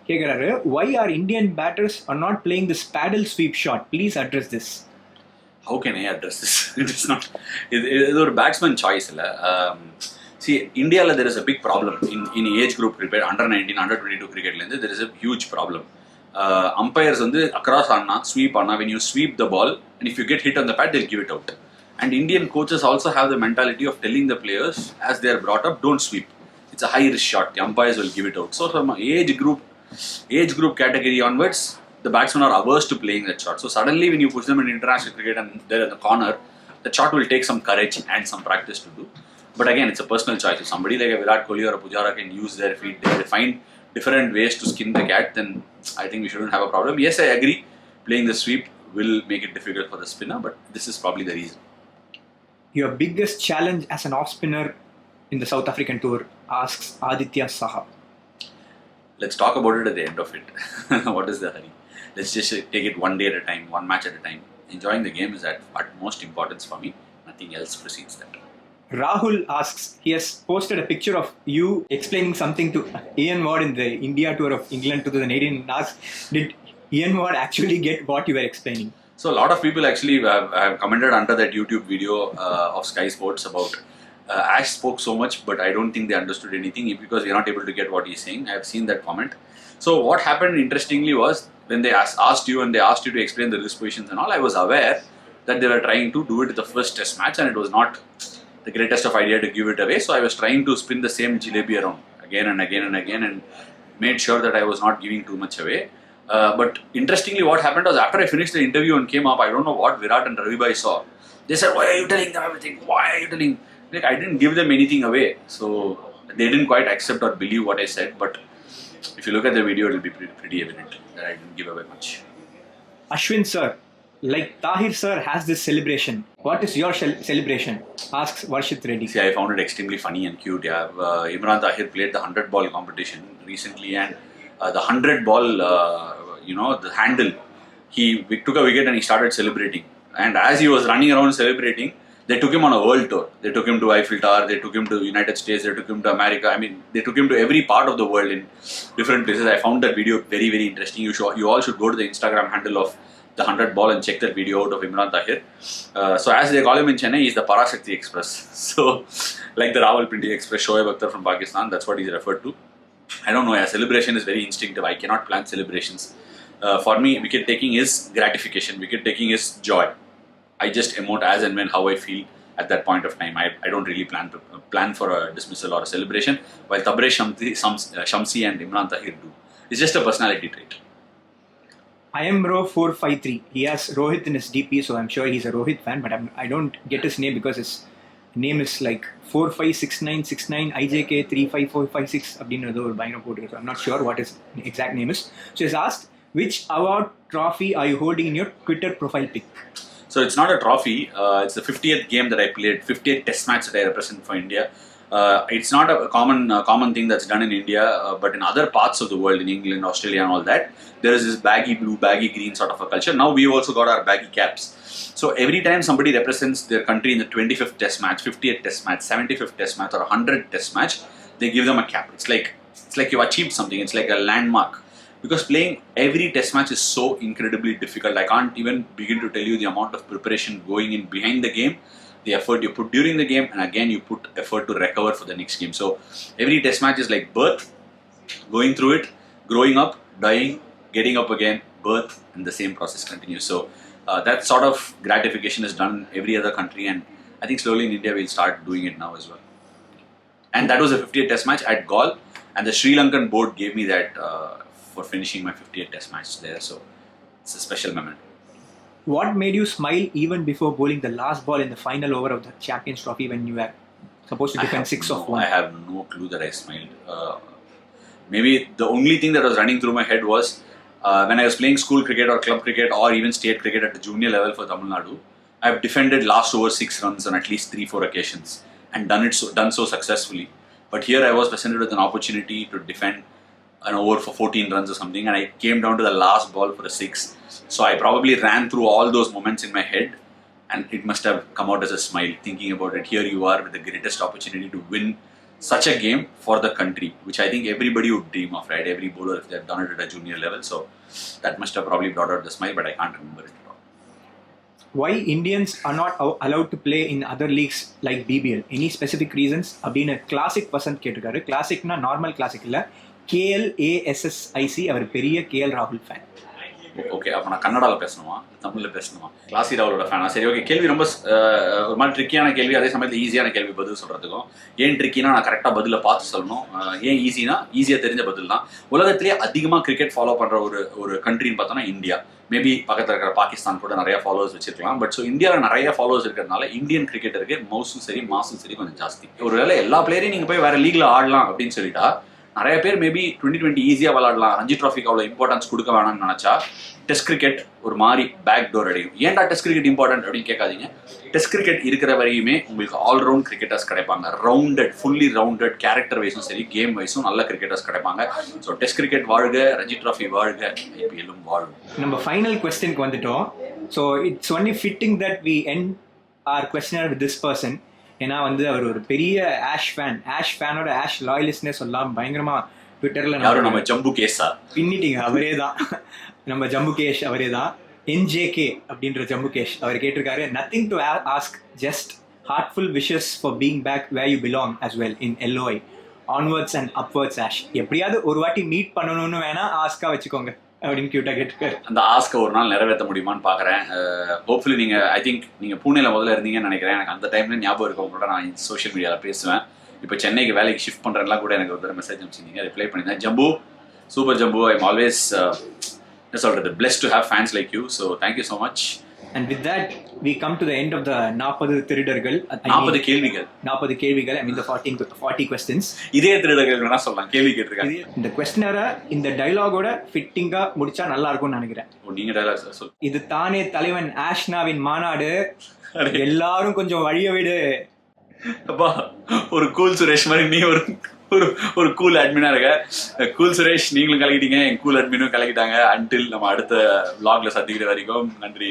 கேட்குறாரு, why are Indian batters are not playing this paddle sweep shot? Please address this. How can I address this? It is not. இது ஒரு batsman choice இல்லை. See, இந்தியாவில் there is a big problem in age group cricket, under 19, under 22 cricketலேருந்து there is a huge problem. Umpires வந்து across ஆனா sweep ஆனா, when you sweep the ball and if you get hit on the pad they'll give it out. And Indian coaches also have the mentality of telling the players as they are brought up, don't sweep. It's a high risk shot. The umpires will give it out. So from age group category onwards, the batsmen are averse to playing that shot. So suddenly when you push them in international cricket and they're in the corner, the shot will take some courage and some practice to do. But again, it's a personal choice. If somebody like a Virat Kohli or a Pujara can use their feet, they find different ways to skin the cat, then I think we shouldn't have a problem. Yes, I agree. Playing the sweep will make it difficult for the spinner, but this is probably the reason. Your biggest challenge as an off spinner in the South African tour, asks Aditya Saha. Let's talk about it at the end of it. What is the hurry? Let's just take it one day at a time, one match at a time. Enjoying the game is at utmost importance for me. Nothing else precedes that. Rahul asks, he has posted a picture of you explaining something to Ian Ward in the India tour of England 2018 and asks, did Ian Ward actually get what you were explaining? So a lot of people actually have commented under that YouTube video of Sky Sports about Ash spoke so much, but I don't think they understood anything because we're not able to get what he's saying. I have seen that comment. So what happened interestingly was when they asked you and they asked you to explain the risk positions and all, I was aware that they were trying to do it in the first test match and it was not the greatest of idea to give it away. So I was trying to spin the same jalebi around again and again and again and made sure that I was not giving too much away. But interestingly, what happened was after I finished the interview and came up, I don't know what Virat and Ravi Bhai saw. They said, why are you telling them everything? Why are you telling? Like, I didn't give them anything away. So they didn't quite accept or believe what I said. But if you look at the video, it will be pretty evident that I didn't give away much. Ashwin sir, like Tahir sir has this celebration. What is your celebration? Asks Varshit Reddy. See, I found it extremely funny and cute. Yeah, Imran Tahir played the 100 ball competition recently and the 100 ball, the handle, he took a wicket and he started celebrating. And as he was running around celebrating, they took him on a world tour. They took him to Eiffel Tower, they took him to United States, they took him to America. I mean, they took him to every part of the world in different places. I found that video very, very interesting. You all should go to the Instagram handle of the 100 ball and check that video out of Imran Tahir. So as they call him in Chennai, he's the Parashakti Express. So like the Rawalpindi Express, Shoaib Akhtar from Pakistan, that's what he's referred to. I don't know, a celebration is very instinctive. I cannot plan celebrations. For me, wicket taking is gratification. Wicket taking is joy. I just emote as and when how I feel at that point of time. I don't really plan for a dismissal or a celebration, while Tabraiz Shamsi and Imran Tahir do. It's just a personality trait. I am Ro 453. He has Rohit in his DP, so I'm sure he's a Rohit fan, but I don't get his name because his name is like 456969 IJK35456 அப்படின்றது ஒரு பயங்கரம் போட்டுருக்கு. I'm not sure what his exact name is. So he's asked, which award trophy are you holding in your Twitter profile pic? So it's not a trophy. It's the 50th game that I played, 50th test match that I represent for India. It's not a common thing that's done in India, but in other parts of the world, in England, Australia and all that, there is this baggy blue, baggy green sort of a culture. Now we've also got our baggy caps. So every time somebody represents their country in the 25th test match, 50th test match, 75th test match or 100th test match, they give them a cap. It's like you've achieved something. It's like a landmark. Because playing every test match is so incredibly difficult. I can't even begin to tell you the amount of preparation going in behind the game, the effort you put during the game, and again you put effort to recover for the next game. So every test match is like birth, going through it, growing up, dying, getting up again, birth, and the same process continues. So that sort of gratification is done in every other country, and I think slowly in India we'll start doing it now as well. And that was a 50th test match at Galle, and the Sri Lankan board gave me that for finishing my 50th test match there, so it's a special moment. What made you smile even before bowling the last ball in the final over of the Champions Trophy when you were supposed to defend 6 of 1? I have no clue that I smiled. Maybe the only thing that was running through my head was when I was playing school cricket or club cricket or even state cricket at the junior level for Tamil Nadu, I've defended last over 6 runs on at least 3-4 occasions and done so successfully. But here I was presented with an opportunity to defend an over for 14 runs or something, and I came down to the last ball for a 6. So I probably ran through all those moments in my head, and it must have come out as a smile thinking about it. Here you are with the greatest opportunity to win such a game for the country, which I think everybody would dream of, right? Every bowler, if they've done it at a junior level. So that must have probably brought out the smile, but I can't remember it at all. Why Indians are not allowed to play in other leagues like BBL? Any specific reasons? அப்படின்னு classic percent கேட்டிருக்காரு. கிளாசிக்னா normal classic இல்லை, KLASSIC. அவர் பெரிய KL ராகுல் fan. Okay, அப்போ நான் கன்னடாவில் பேசணுமா தமிழில் பேசணுமா? கிளாசி ராகுலோட ஃபேனா? சரி, ஓகே. கேள்வி ரொம்ப ஒரு மாதிரி ட்ரிக்கியான கேள்வி, அதே சமயத்தில் ஈஸியான கேள்வி பதில் சொல்கிறதுக்கும். ஏன் ட்ரிக்கினா நான் கரெக்டாக பதிலை பார்த்து சொல்லணும். ஏன் ஈஸினா ஈஸியாக தெரிஞ்ச பதில் தான். உலகத்திலேயே அதிகமாக கிரிக்கெட் ஃபாலோ பண்ணுற ஒரு கண்ட்ரின்னு பார்த்தோன்னா இந்தியா. மேபி பக்கத்தில் இருக்கிற பாகிஸ்தான் கூட நிறைய ஃபாலோவர்ஸ் வச்சிருக்கலாம். பட் ஸோ இந்தியாவில் நிறைய ஃபாலோவர்ஸ் இருக்கிறதுனால இந்தியன் கிரிக்கெட்டருக்கு மவுஸும் சரி மாசும் சரி கொஞ்சம் ஜாஸ்தி. ஒரு வேளை எல்லா பிளேயரையும் நீங்கள் போய் வேறு லீக்ல ஆடலாம் அப்படின்னு சொல்லிட்டா நிறைய பேர் மேபி 2020 ஈஸியாக விளாடலாம், ரஞ்சி ட்ராஃபிக்கு அவ்வளோ இம்பார்ட்டன்ஸ் கொடுக்க வேணாம்னு நினச்சா டெஸ்ட் கிரிக்கெட் ஒரு மாதிரி பேக் டோர் அடிக்கும். ஏன்டா டெஸ்ட் கிரிக்கெட் இம்பார்ட்டன்ட் அப்படின்னு கேட்காதீங்க. டெஸ்ட் கிரிக்கெட் இருக்கிற வரையுமே உங்களுக்கு ஆல்ரவுண்ட் கிரிக்கெட்டர்ஸ் கிடைப்பாங்க. ஃபுல்லி ரவுண்டட், கேரக்டர் வைஸும் சரி கேம் வைஸும் நல்ல கிரிக்கெட்டர்ஸ் கிடைப்பாங்க. ஸோ டெஸ்ட் கிரிக்கெட் வாழ்க, ரஞ்சி ட்ராஃபி வாழ்க, IPL வாழும். நம்ம ஃபைனல் கொஸ்டினுக்கு வந்துட்டோம். So it's only fitting that we end our questioner with this person. ஏன்னா வந்து அவர் ஒரு பெரிய ஆஷ் ஃபேனோட லாயலிஸ்ட்னே சொல்லலாம். பயங்கரமாக ட்விட்டரில் நம்ம ஜம்பு கேஸா பின்னிட்டீங்க. அவரே தான் நம்ம ஜம்பு கேஷ், அவரே தான். NJK அப்படின்ற ஜம்பு கேஷ் அவர் கேட்டிருக்காரு, nothing to ask, just heartful wishes for being back where you belong as well in LOI, onwards and upwards Ash. எப்படியாவது ஒரு வாட்டி மீட் பண்ணணும்னு வேணா ஆஸ்கா வச்சுக்கோங்க அப்படின்னு கியூட்டா கேட்டிருக்காரு. அந்த ஆஸ்கை ஒரு நாள் நிறைவேற்ற முடியுமான்னு பார்க்குறேன். ஹோப்ஃபுல்லி ஐ திங்க் நீங்கள் பூனேல முதல்ல இருந்தீங்கன்னு நினைக்கிறேன். எனக்கு அந்த டைம்ல ஞாபகம் இருக்கவங்க கூட நான் சோஷியல் மீடியாவில் பேசுவேன். இப்போ சென்னைக்கு வேலைக்கு ஷிஃப்ட் பண்ணுறதுலாம் கூட எனக்கு ஒரு தடவை மெசேஜ் அனுப்பிச்சிருந்தீங்க, ரிப்ளை பண்ணியிருந்தேன். Jambu, super Jambu, I am always என்ன சொல்கிறது, blessed to have fans like you, so thank you so much. And with that we come to the end of the 40 திருடர்கள். 40 கேள்விகள், 40 கேள்விகள், I mean the 40 questions. இதே திருடர்கள் வேணா சொல்லலாம், கேள்வி கேட்டிருக்காங்க. இந்த கொஸ்டினரை இந்த டயலாகோட ஃபிட்டிங்கா முடிச்சா நல்லா இருக்கும்னு நினைக்கிறேன். நீங்க டயலாக் சொல்லு. இது தானே தலைவன் ஆஷ்னாவின் மாநாடு, எல்லாரும் கொஞ்சம் வழிய விடு. அப்பா, ஒரு கூல் சுரேஷ் மாதிரி நீ ஒரு கூல் அட்மினா இருக்க. கூல் சுரேஷ் நீங்களும் கலக்கிட்டீங்க, என் கூல் அட்மினும் கலக்கிட்டாங்க. அன்டில் நம்ம அடுத்த vlogல சந்திக்கிற வரைக்கும் நன்றி.